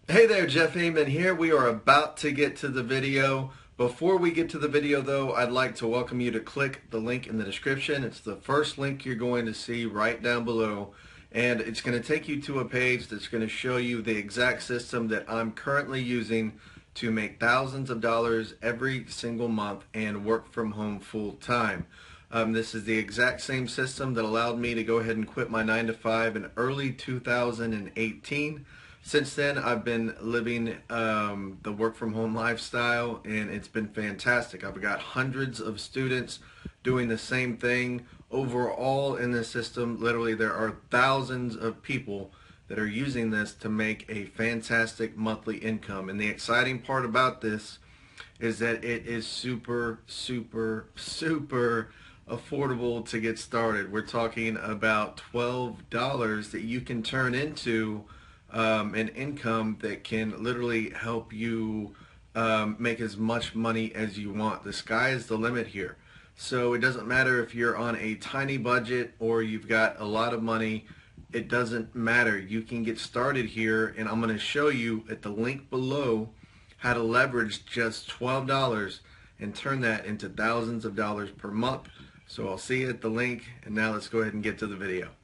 Hey there, Jeff Heyman here. We are about to get to the video. Before we get to the video though, I'd like to welcome you to click the link in the description. It's the first link you're going to see right down below. And it's going to take you to a page that's going to show you the exact system that I'm currently using to make thousands of dollars every single month and work from home full time. This is the exact same system that allowed me to go ahead and quit my 9 to 5 in early 2018. Since then, I've been living the work from home lifestyle, and it's been fantastic. I've got hundreds of students doing the same thing. Overall in this system, literally there are thousands of people that are using this to make a fantastic monthly income. And the exciting part about this is that it is super affordable to get started. We're talking about $12 that you can turn into an income that can literally help you make as much money as you want. The sky is the limit here. So it doesn't matter if you're on a tiny budget or you've got a lot of money. It doesn't matter. You can get started here, and I'm going to show you at the link below how to leverage just $12 and turn that into thousands of dollars per month. So I'll see you at the link, and now let's go ahead and get to the video.